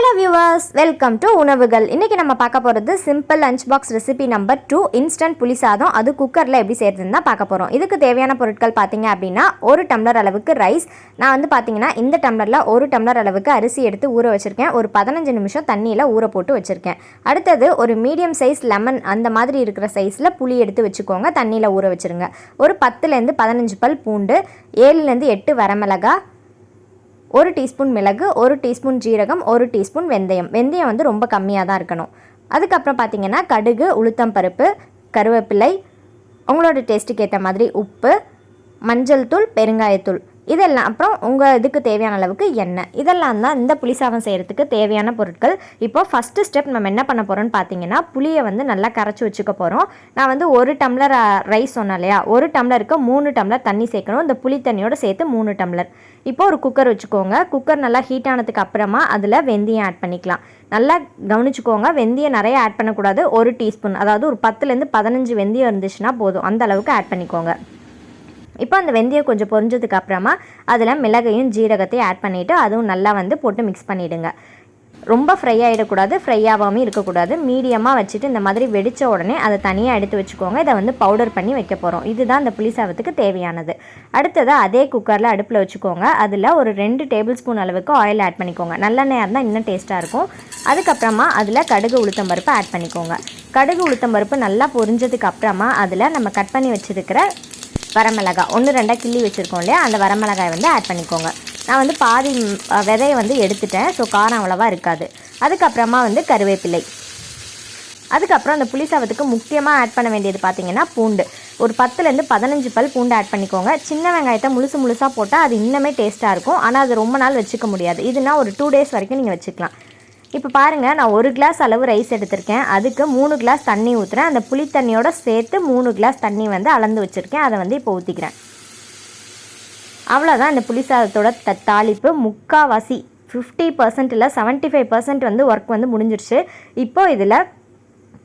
Hello viewers, welcome to unavugal. இன்னைக்கு நம்ம பார்க்க போறது simple lunch box recipe number 2 instant புளி சாதம். அது குக்கர்ல எப்படி செய்யறதுன்னு தான் பார்க்க போறோம். இதுக்கு தேவையான பொருட்கள் பாத்தீங்க அப்படினா 1 டம்ளர் அளவுக்கு ரைஸ். நான் வந்து பாத்தீங்கன்னா இந்த டம்ளர்ல 1 டம்ளர் அளவுக்கு அரிசி எடுத்து ஊற வச்சிருக்கேன். ஒரு 15 நிமிஷம் தண்ணியில ஊற போட்டு வச்சிருக்கேன். அடுத்து ஒரு மீடியம் சைஸ் லெமன் அந்த மாதிரி இருக்கிற சைஸ்ல புளி எடுத்து வச்சுக்கோங்க. தண்ணியில ஊற வச்சிருங்க. ஒரு 10 ல இருந்து 15 பல் பூண்டு, 7 ல இருந்து 8 வரமிளகாய், 1 டீஸ்பூன் மிளகு, 1 டீஸ்பூன் ஜீரகம், 1 டீஸ்பூன் வெந்தயம். வெந்தயம் வந்து ரொம்ப கம்மியாக தான் இருக்கணும். அதுக்கப்புறம் பார்த்தீங்கன்னா கடுகு, உளுத்தம் பருப்பு, கருவேப்பிலை, உங்களோட டேஸ்ட்டுக்கு ஏற்ற மாதிரி உப்பு, மஞ்சள் தூள், பெருங்காயத்தூள், இதெல்லாம் அப்புறம் உங்கள் இதுக்கு தேவையான அளவுக்கு எண்ணெய். இதெல்லாம் தான் இந்த புளி சாதம் செய்கிறதுக்கு தேவையான பொருட்கள். இப்போ ஃபஸ்ட்டு ஸ்டெப் நம்ம என்ன பண்ண போகிறோம்னு பார்த்தீங்கன்னா புளியை வந்து நல்லா கரைச்சி வச்சுக்க போகிறோம். நான் வந்து 1 டம்ளர் ரைஸ் சொன்னேன் இல்லையா, 1 டம்ளருக்கு 3 டம்ளர் தண்ணி சேர்க்கணும். இந்த புளி தண்ணியோடு சேர்த்து 3 டம்ளர். இப்போ ஒரு குக்கர் வச்சுக்கோங்க. குக்கர் நல்லா ஹீட் ஆனதுக்கு அப்புறமா அதில் வெந்தயம் ஆட் பண்ணிக்கலாம். நல்லா கவனிச்சுக்கோங்க, வெந்தயம் நிறைய ஆட் பண்ணக்கூடாது. 1 டீஸ்பூன், அதாவது ஒரு 10லேருந்து 15 வெந்தயம் இருந்துச்சுன்னா போதும், அந்த அளவுக்கு ஆட் பண்ணிக்கோங்க. இப்போ அந்த வெந்தயம் கொஞ்சம் பொரிஞ்சதுக்கு அப்புறமா அதில் மிளகையும் ஜீரகத்தையும் ஆட் பண்ணிவிட்டு அதுவும் நல்லா வந்து போட்டு மிக்ஸ் பண்ணிவிடுங்க. ரொம்ப ஃப்ரை ஆகிடக்கூடாது, ஃப்ரை ஆகாமல் இருக்கக்கூடாது. மீடியமாக வச்சுட்டு இந்த மாதிரி வெடித்த உடனே அதை தனியாக எடுத்து வச்சுக்கோங்க. இதை வந்து பவுடர் பண்ணி வைக்க போகிறோம். இதுதான் இந்த புளி சாதத்துக்கு தேவையானது. அடுத்தது அதே குக்கரில் அடுப்பில் வச்சுக்கோங்க. அதில் ஒரு 2 டேபிள் ஸ்பூன் அளவுக்கு ஆயில் ஆட் பண்ணிக்கோங்க. நல்லெண்ணெய் இருந்தால் இன்னும் டேஸ்ட்டாக இருக்கும். அதுக்கப்புறமா அதில் கடுகு உளுத்தம் பருப்பு ஆட் பண்ணிக்கோங்க. கடுகு உளுத்தம் பருப்பு நல்லா பொரிஞ்சதுக்கு அப்புறமா அதில் நம்ம கட் பண்ணி வச்சுருக்கிற வரமிளகாய் 1-2 கிள்ளி வச்சுருக்கோம் இல்லையா, அந்த வரமிளகாய் வந்து ஆட் பண்ணிக்கோங்க. நான் வந்து பாதி விதையை வந்து எடுத்துட்டேன், ஸோ காரம் அவ்வளோவா இருக்காது. அதுக்கப்புறமா வந்து கருவேப்பிலை. அதுக்கப்புறம் அந்த புளி சாதத்துக்கு முக்கியமாக ஆட் பண்ண வேண்டியது பார்த்திங்கன்னா பூண்டு. ஒரு 10லேருந்து 15 பல் பூண்டு ஆட் பண்ணிக்கோங்க. சின்ன வெங்காயத்தை முழுசாக போட்டால் அது இன்னுமே டேஸ்ட்டாக இருக்கும். ஆனால் அது ரொம்ப நாள் வச்சுக்க முடியாது. இதுனா ஒரு 2 டேஸ் வரைக்கும் நீங்கள் வச்சுக்கலாம். இப்போ பாருங்கள், நான் 1 கிளாஸ் அளவு ரைஸ் எடுத்திருக்கேன். அதுக்கு 3 கிளாஸ் தண்ணி ஊற்றுறேன். அந்த புளி தண்ணியோடு சேர்த்து 3 கிளாஸ் தண்ணி வந்து அளந்து வச்சுருக்கேன். அதை வந்து இப்போ ஊற்றிக்கிறேன். அவ்வளோதான் இந்த புளி சாதத்தோட தாளிப்பு. முக்கால்வாசி 50% இல்லை 75% வந்து ஒர்க் வந்து முடிஞ்சிருச்சு. இப்போது இதில்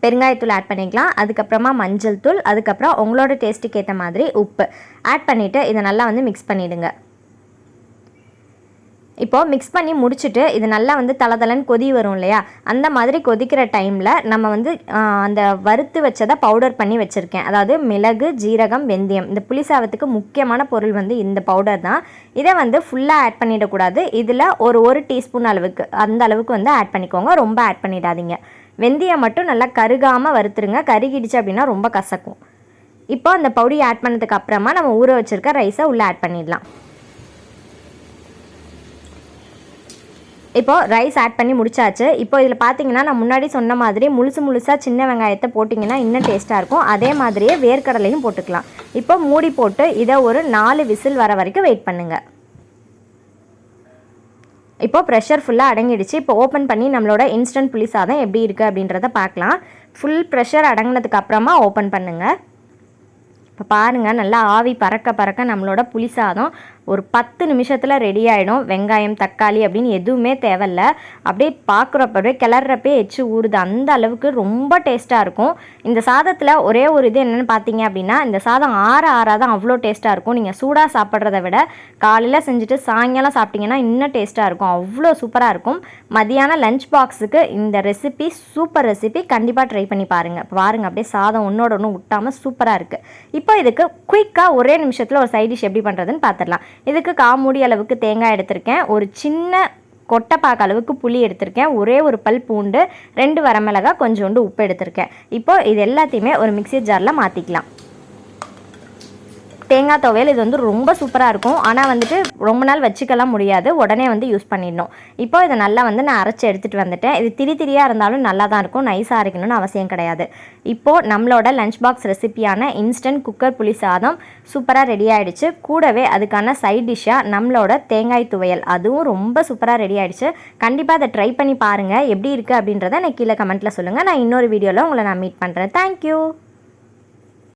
பெருங்காயத்தூள் ஆட் பண்ணிக்கலாம். அதுக்கப்புறமா மஞ்சள் தூள், அதுக்கப்புறம் உங்களோட டேஸ்ட்டுக்கு ஏற்ற மாதிரி உப்பு ஆட் பண்ணிவிட்டு இதை நல்லா வந்து மிக்ஸ் பண்ணிவிடுங்க. இப்போது மிக்ஸ் பண்ணி முடிச்சுட்டு இது நல்லா வந்து தளதளன்னு கொதி வரும் இல்லையா, அந்த மாதிரி கொதிக்கிற டைமில் நம்ம வந்து அந்த வறுத்து வச்சதை பவுடர் பண்ணி வச்சுருக்கேன். அதாவது மிளகு, ஜீரகம், வெந்தயம். இந்த புளி சாதத்துக்கு முக்கியமான பொருள் வந்து இந்த பவுடர் தான். இதை வந்து ஃபுல்லாக ஆட் பண்ணிடக்கூடாது. இதில் ஒரு டீஸ்பூன் அளவுக்கு, அந்த அளவுக்கு வந்து ஆட் பண்ணிக்கோங்க. ரொம்ப ஆட் பண்ணிடாதீங்க. வெந்தயம் மட்டும் நல்லா கருகாமல் வறுத்துருங்க. கருகிடுச்சு அப்படின்னா ரொம்ப கசக்கும். இப்போ அந்த பவுடர் ஆட் பண்ணதுக்கு அப்புறமா நம்ம ஊற வச்சுருக்க ரைஸை உள்ளே ஆட் பண்ணிடலாம். இப்போது ரைஸ் ஆட் பண்ணி முடிச்சாச்சு. இப்போ இதில் பார்த்தீங்கன்னா நான் முன்னாடி சொன்ன மாதிரி முழுசாக சின்ன வெங்காயத்தை போட்டிங்கன்னா இன்னும் டேஸ்ட்டாக இருக்கும். அதே மாதிரியே வேர்க்கடலையும் போட்டுக்கலாம். இப்போ மூடி போட்டு இதை ஒரு 4 விசில் வர வரைக்கும் வெயிட் பண்ணுங்கள். இப்போ ப்ரெஷர் ஃபுல்லாக அடங்கிடுச்சு. இப்போ ஓப்பன் பண்ணி நம்மளோட இன்ஸ்டன்ட் புளி சாதம் எப்படி இருக்குது அப்படின்றத பார்க்கலாம். ஃபுல் ப்ரெஷர் அடங்கினதுக்கு அப்புறமா ஓப்பன் பண்ணுங்கள். இப்போ பாருங்கள், நல்லா ஆவி பறக்க நம்மளோட புளி சாதம் ஒரு 10 நிமிஷத்தில் ரெடி ஆகிடும். வெங்காயம், தக்காளி அப்படின்னு எதுவுமே தேவையில்ல. அப்படியே பார்க்குறப்பவே கிளறப்பே எச்சு ஊறுது. அந்த அளவுக்கு ரொம்ப டேஸ்ட்டாக இருக்கும். இந்த சாதத்தில் ஒரே ஒரு இது என்னென்னு பார்த்தீங்க அப்படின்னா, இந்த சாதம் ஆற தான் அவ்வளோ டேஸ்ட்டாக இருக்கும். நீங்கள் சூடாக சாப்பிட்றத விட காலையில் செஞ்சுட்டு சாயங்காலம் சாப்பிட்டிங்கன்னா இன்னும் டேஸ்ட்டாக இருக்கும். அவ்வளோ சூப்பராக இருக்கும். மதியானம் லஞ்ச் பாக்ஸுக்கு இந்த ரெசிபி சூப்பர் ரெசிபி. கண்டிப்பாக ட்ரை பண்ணி பாருங்கள். பாருங்கள், அப்படியே சாதம் ஒன்றோட ஒன்று விட்டாமல் சூப்பராக இருக்குது. இப்போ இதுக்கு குயிக்காக ஒரே நிமிஷத்தில் ஒரு சைட் டிஷ் எப்படி பண்ணுறதுன்னு பார்த்துடலாம். இதுக்கு 1/4 மூடி அளவுக்கு தேங்காய் எடுத்திருக்கேன். ஒரு சின்ன கொட்டைப்பாக்கு அளவுக்கு புளி எடுத்திருக்கேன். ஒரு பல் பூண்டு, 2 வரமிளகாய், கொஞ்சோண்டு உப்பு எடுத்திருக்கேன். இப்போ இது எல்லாத்தையுமே ஒரு மிக்ஸி ஜாரில் மாற்றிக்கலாம். தேங்காய் துவையல் இது வந்து ரொம்ப சூப்பராக இருக்கும். ஆனால் வந்துட்டு ரொம்ப நாள் வச்சுக்கலாம் முடியாது, உடனே வந்து யூஸ் பண்ணிடணும். இப்போ இதை நல்லா வந்து நான் அரைச்சி எடுத்துகிட்டு வந்துட்டேன். இது திரியாக இருந்தாலும் நல்லா தான் இருக்கும், நைஸாக அரைக்கணும்னு அவசியம் கிடையாது. இப்போது நம்மளோட லஞ்ச் பாக்ஸ் ரெசிபியான இன்ஸ்டன்ட் குக்கர் புளி சாதம் சூப்பராக ரெடி ஆகிடுச்சு. கூடவே அதுக்கான சைட் டிஷ்ஷாக நம்மளோட தேங்காய் துவையல் அதுவும் ரொம்ப சூப்பராக ரெடி ஆகிடுச்சு. கண்டிப்பாக அதை ட்ரை பண்ணி பாருங்கள். எப்படி இருக்குது அப்படின்றத நான் கீழே கமெண்ட்டில் சொல்லுங்கள். நான் இன்னொரு வீடியோவில் உங்களை நான் மீட் பண்ணுறேன். தேங்க்யூ.